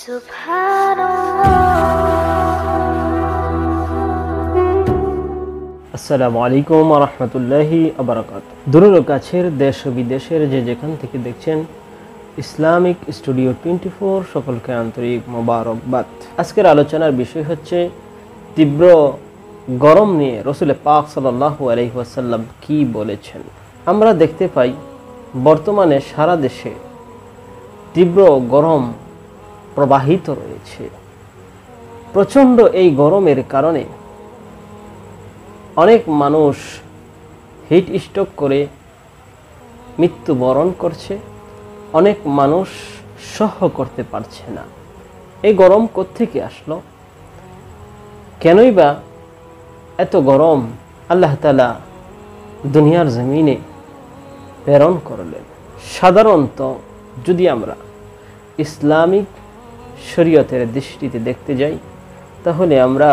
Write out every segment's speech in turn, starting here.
আসসালামু আলাইকুম ওয়া রাহমাতুল্লাহি ওয়া বারাকাতুহু। দূরের ও কাছের দেশ ও বিদেশের যে যেখান থেকে দেখছেন ইসলামিক স্টুডিও 24 সকলকে আন্তরিক মোবারকবাদ। আজকের আলোচনার বিষয় হচ্ছে তীব্র গরম নিয়ে রাসূল পাক সাল্লাল্লাহু আলাইহি ওয়াসাল্লাম কি বলেছেন। আমরা দেখতে পাই বর্তমানে সারা দেশে তীব্র গরম প্রবাহিত রয়েছে। প্রচণ্ড এই গরমের কারণে অনেক মানুষ হিট স্ট্রোক করে মৃত্যুবরণ করছে, অনেক মানুষ সহ্য করতে পারছে না। এই গরম কোত্থেকে আসলো, কেনই বা এত গরম আল্লাহ তাআলা দুনিয়ার জমিনে প্রেরণ করলেন? সাধারণত যদি আমরা ইসলামিক শরীয়তের দৃষ্টিতে দেখতে যাই, তাহলে আমরা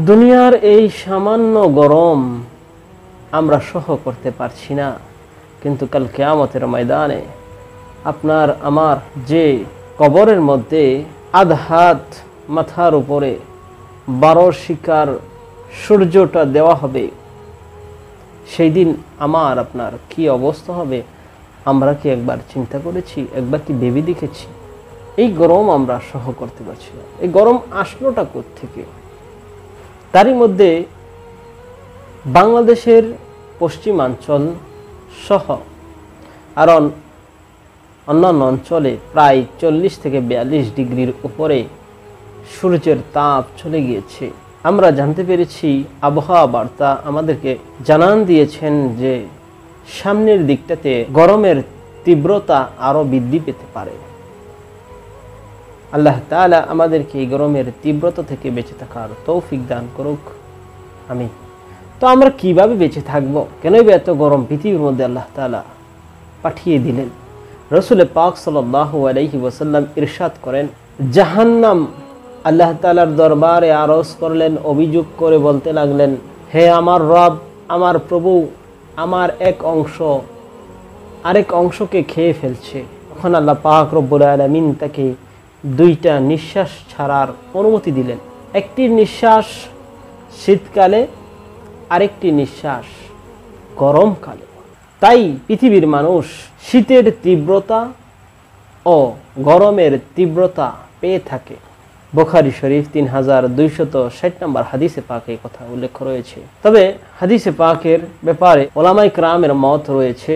দুনিয়ার এই সামান্য গরম আমরা সহ্য করতে পারছি না, কিন্তু কাল কিয়ামতের ময়দানে আপনার আমার যে কবরের মধ্যে আধহাত মাথার উপরে 12 শিকার সূর্যটা দেওয়া হবে, সেই দিন আমার আপনার কি অবস্থা হবে আমরা কি একবার চিন্তা করেছি, একবার কি ভেবে দেখেছি? এই গরম আমরা সহ্য করতে পারছি না। এই গরম আসলোটা কোত্থেকে? তারই মধ্যে বাংলাদেশের পশ্চিমাঞ্চল সহ আর অন্যান্য অঞ্চলে প্রায় 40 থেকে 42 ডিগ্রির উপরে সূর্যের তাপ চলে গিয়েছে। আমরা জানতে পেরেছি, আবহাওয়া বার্তা আমাদেরকে জানান দিয়েছেন যে সামনের দিকটাতে গরমের তীব্রতা আরো বৃদ্ধি পেতে পারে। আল্লাহ তাআলা আমাদেরকে এই গরমের তীব্রতা থেকে বেঁচে থাকার তৌফিক দান করুক, আমিন। তো আমরা কিভাবে বেঁচে থাকব? কেনই বা এত গরম পৃথিবীর মধ্যে আল্লাহ তাআলা পাঠিয়ে দিলেন? রাসূল পাক সাল্লাল্লাহু আলাইহি ওয়াসাল্লাম ইরশাদ করেন, জাহান্নাম আল্লাহ তাআলার দরবারে আরজ করলেন, অভিযোগ করে বলতে লাগলেন, হে আমার রব, আমার প্রভু, আমার এক অংশ আরেক অংশকে খেয়ে ফেলছে। তখন আল্লাহ পাক রব্বুল আলামিন তাকে 2টা নিঃশ্বাস ছাড়ার অনুমতি দিলেন। একটি নিঃশ্বাস শীতকালে, আরেকটি নিঃশ্বাস গরমকালে। তাই পৃথিবীর মানুষ শীতের তীব্রতা ও গরমের তীব্রতা পেয়ে থাকে। বুখারী শরীফ 3260 নম্বর হাদিসে পাকে এই কথা উল্লেখ রয়েছে। তবে হাদিসে পাকের ব্যাপারে ওলামায়ে কেরামের মত রয়েছে।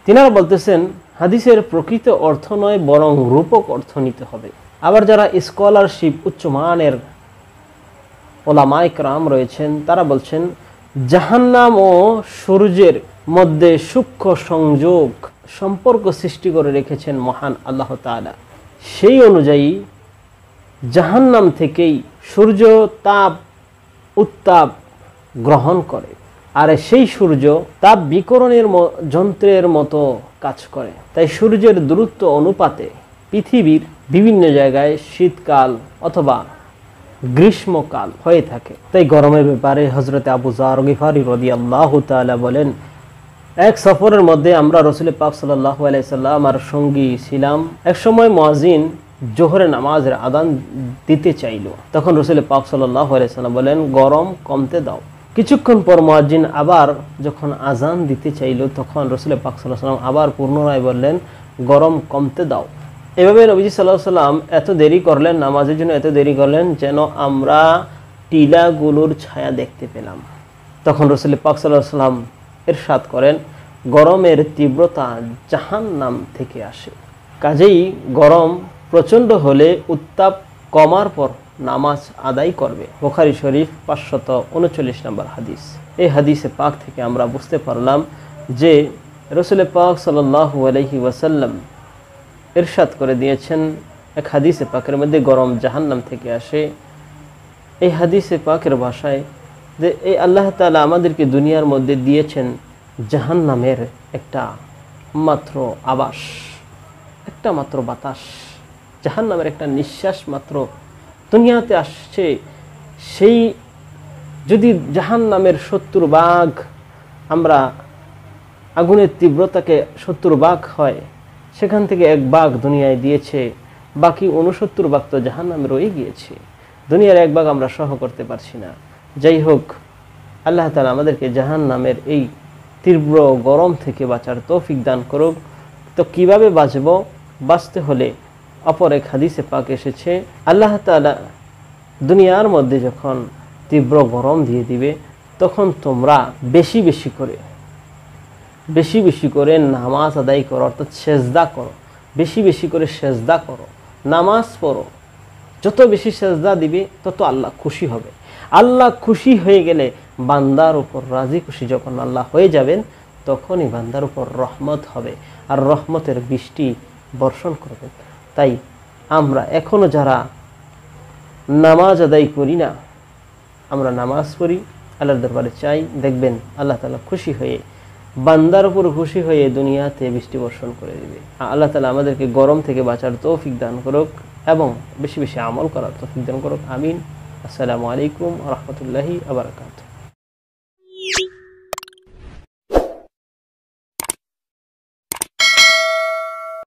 তিনারা বলতেছেন, হাদিসের প্রকৃত অর্থ নয়, বরং রূপক অর্থ নিতে হবে। আবার যারা স্কলারশিপ উচ্চমানের ওলামায়ে কেরাম রয়েছেন, তারা বলছেন জাহান্নাম ও সূর্যের মধ্যে সূক্ষ্ম সংযোগ সম্পর্ক সৃষ্টি করে রেখেছেন মহান আল্লাহ তাআলা। সেই অনুযায়ী জাহান্নাম থেকেই সূর্য তাপ উত্তাপ গ্রহণ করে, আর সেই সূর্য তাপ বিকরণের যন্ত্রের মতো কাজ করে। তাই সূর্যের দূরত্ব অনুপাতে পৃথিবীর বিভিন্ন জায়গায় শীতকাল অথবা গ্রীষ্মকাল হয়ে থাকে। তাই গরমের ব্যাপারে হযরত আবু যার গিফারি রাদিয়াল্লাহু তাআলা বলেন, এক সফরের মধ্যে আমরা রাসূল পাক সাল্লাল্লাহু আলাইহি সাল্লাম আর সঙ্গী ছিলাম। এক সময় মুয়াজ্জিন জোহরের নামাজের আযান দিতে চাইল। তখন রাসূল পাক সাল্লাল্লাহু আলাইহি সাল্লাম বলেন, গরম কমতে দাও। কিছুক্ষণ পর মুয়াজ্জিন আবার যখন আযান দিতে চাইল, তখন রাসূল পাক সাল্লাল্লাহু আলাইহি সাল্লাম আবার পুনরায় বললেন, গরম কমতে দাও। এভাবে নবীজি সাল্লাল্লাহু আলাইহি সাল্লাম এত দেরি করলেন, নামাজের জন্য এত দেরি করলেন, যেন আমরা টিলাগুলোর ছায়া দেখতে পেলাম। তখন রাসূল পাক সাল্লাল্লাহু আলাইহি সাল্লাম ইরশাদ করেন, গরমের তীব্রতা জাহান্নাম থেকে আসে। কাজেই গরম প্রচণ্ড হলে উত্তাপ কমার পর নামাজ আদায় করবে। বুখারী শরীফ 539 নম্বর হাদিস। এই হাদিসে পাক থেকে আমরা বুঝতে পারলাম যে রাসূল পাক সাল্লাল্লাহু আলাইহি ওয়াসাল্লাম ইরশাদ করে দিয়েছেন এক হাদিসে পাকের মধ্যে, গরম জাহান্নাম থেকে আসে। এই হাদিসে পাকের ভাষায় যে এই আল্লাহ তাআলা আমাদেরকে দুনিয়ার মধ্যে দিয়েছেন জাহান্নামের একটা মাত্র আবাস, একটা মাত্র বাতাস, জাহান্নামের একটা নিঃশ্বাস মাত্র দুনিয়াতে আসছে। সেই যদি জাহান্নামের 70 ভাগ আমরা আগুনের তীব্রতাকে 70 ভাগ হয়, সেখান থেকে 1 ভাগ দুনিয়ায় দিয়েছে বাকি 69 ভাগ তো জাহান্নামে রয়ে গিয়েছে, দুনিয়ার 1 ভাগ আমরা সহ করতে পারছি না। যাই হোক, আল্লাহ তাআলা আমাদেরকে জাহান্নামের এই তীব্র গরম থেকে বাঁচার তৌফিক দান করুক। তো কিভাবে বাঁচবো? বাঁচতে হলে অপর এক হাদিসে পাক এসেছে, আল্লাহ তাআলা দুনিয়ার মধ্যে যখন তীব্র গরম দিয়ে দিবে, তখন তোমরা বেশি বেশি করে নামাজ আদায় করো, অর্থাৎ সেজদা করো, বেশি বেশি করে সেজদা করো, নামাজ পড়ো। যত বেশি সেজদা দিবে তত আল্লাহ খুশি হবে। আল্লাহ খুশি হয়ে গেলে, বান্দার উপর রাজি খুশি যখন আল্লাহ হয়ে যাবেন, তখনই বান্দার উপর রহমত হবে, আর রহমতের বৃষ্টি বর্ষণ করবেন। তাই আমরা এখনো যারা নামাজ আদায় করি না, আমরা নামাজ পড়ি, আল্লাহর দরবারে চাই, দেখবেন আল্লাহ তাআলা খুশি হয়ে, বান্দার উপর খুশি হয়ে দুনিয়াতে বৃষ্টি বর্ষণ করে দিবে। আল্লাহ তাআলা আমাদেরকে গরম থেকে বাঁচার তৌফিক দান করুক এবং বেশি বেশি আমল করার তৌফিক দান করুক। আমিন। আসসালামু আলাইকুম ওয়া রাহমাতুল্লাহি ওয়া বারাকাতুহু।